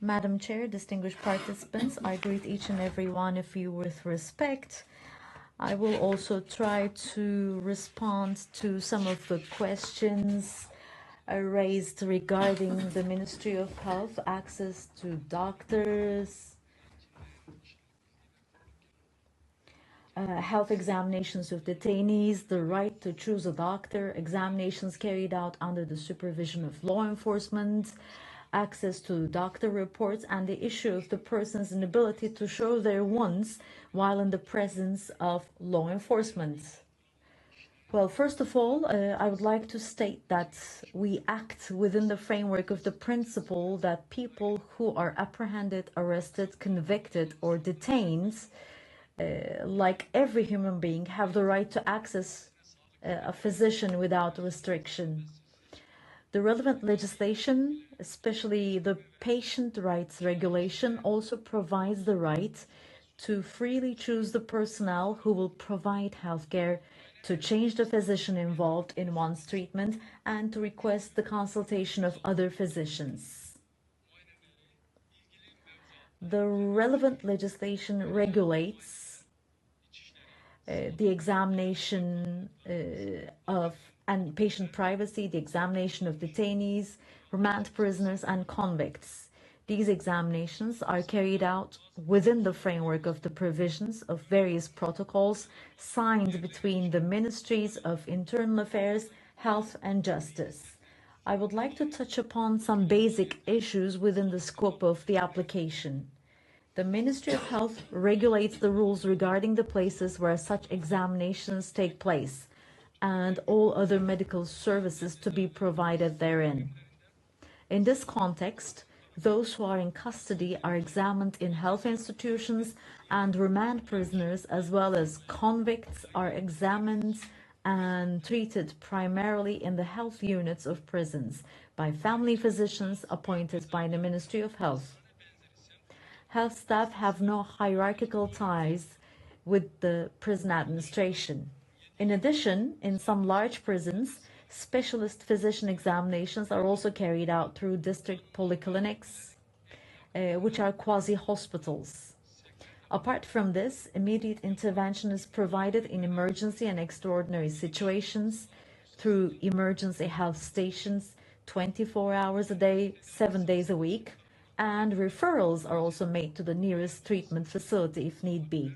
Madam Chair, distinguished participants, I greet each and every one of you with respect. I will also try to respond to some of the questions raised regarding the Ministry of Health, access to doctors, health examinations of detainees, the right to choose a doctor, examinations carried out under the supervision of law enforcement, access to doctor reports, and the issue of the person's inability to show their wants while in the presence of law enforcement. Well, first of all, I would like to state that we act within the framework of the principle that people who are apprehended, arrested, convicted, or detained, like every human being, have the right to access a physician without restriction. The relevant legislation, especially the patient rights regulation, also provides the right to freely choose the personnel who will provide healthcare, to change the physician involved in one's treatment, and to request the consultation of other physicians. The relevant legislation regulates the examination of and patient privacy, the examination of detainees, remand prisoners, and convicts. These examinations are carried out within the framework of the provisions of various protocols signed between the Ministries of Internal Affairs, Health and Justice. I would like to touch upon some basic issues within the scope of the application. The Ministry of Health regulates the rules regarding the places where such examinations take place and all other medical services to be provided therein. In this context, those who are in custody are examined in health institutions, and remand prisoners as well as convicts are examined and treated primarily in the health units of prisons by family physicians appointed by the Ministry of Health. Health staff have no hierarchical ties with the prison administration. In addition, in some large prisons, specialist physician examinations are also carried out through district polyclinics, which are quasi-hospitals. Apart from this, immediate intervention is provided in emergency and extraordinary situations through emergency health stations 24 hours a day, 7 days a week, and referrals are also made to the nearest treatment facility if need be.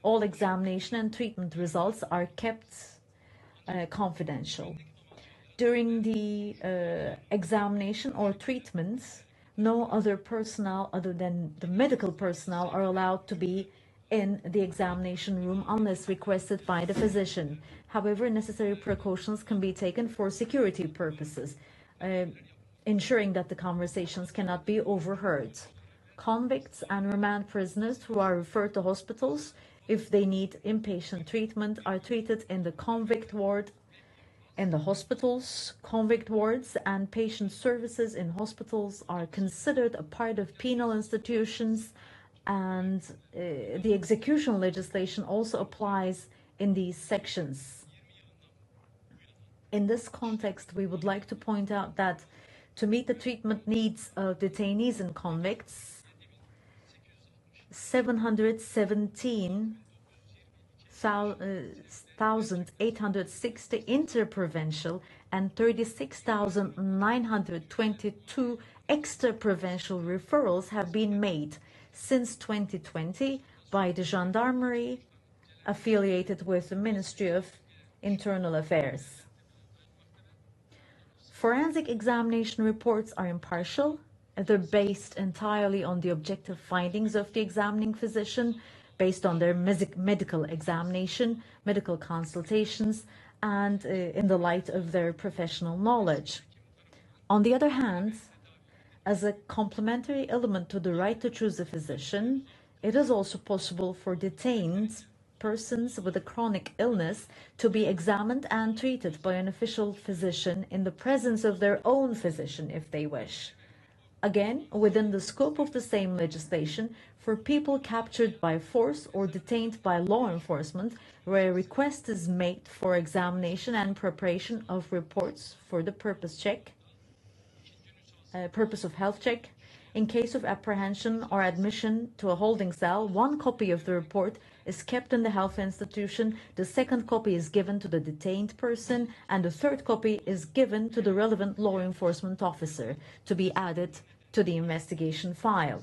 All examination and treatment results are kept confidential. During the examination or treatment, no other personnel other than the medical personnel are allowed to be in the examination room unless requested by the physician. However, necessary precautions can be taken for security purposes, ensuring that the conversations cannot be overheard. Convicts and remand prisoners who are referred to hospitals if they need inpatient treatment are treated in the convict ward in the hospitals. Convict wards and patient services in hospitals are considered a part of penal institutions, and the execution legislation also applies in these sections. In this context, we would like to point out that to meet the treatment needs of detainees and convicts, 717,860 interprovincial and 36,922 extraprovincial referrals have been made since 2020 by the Gendarmerie affiliated with the Ministry of Internal Affairs. Forensic examination reports are impartial. They're based entirely on the objective findings of the examining physician, based on their medical examination, medical consultations, and in the light of their professional knowledge. On the other hand, as a complementary element to the right to choose a physician, it is also possible for detained persons with a chronic illness to be examined and treated by an official physician in the presence of their own physician if they wish. Again, within the scope of the same legislation, for people captured by force or detained by law enforcement, where a request is made for examination and preparation of reports for the purpose check, purpose of health check. In case of apprehension or admission to a holding cell, one copy of the report is kept in the health institution, the second copy is given to the detained person, and the third copy is given to the relevant law enforcement officer to be added to the investigation file.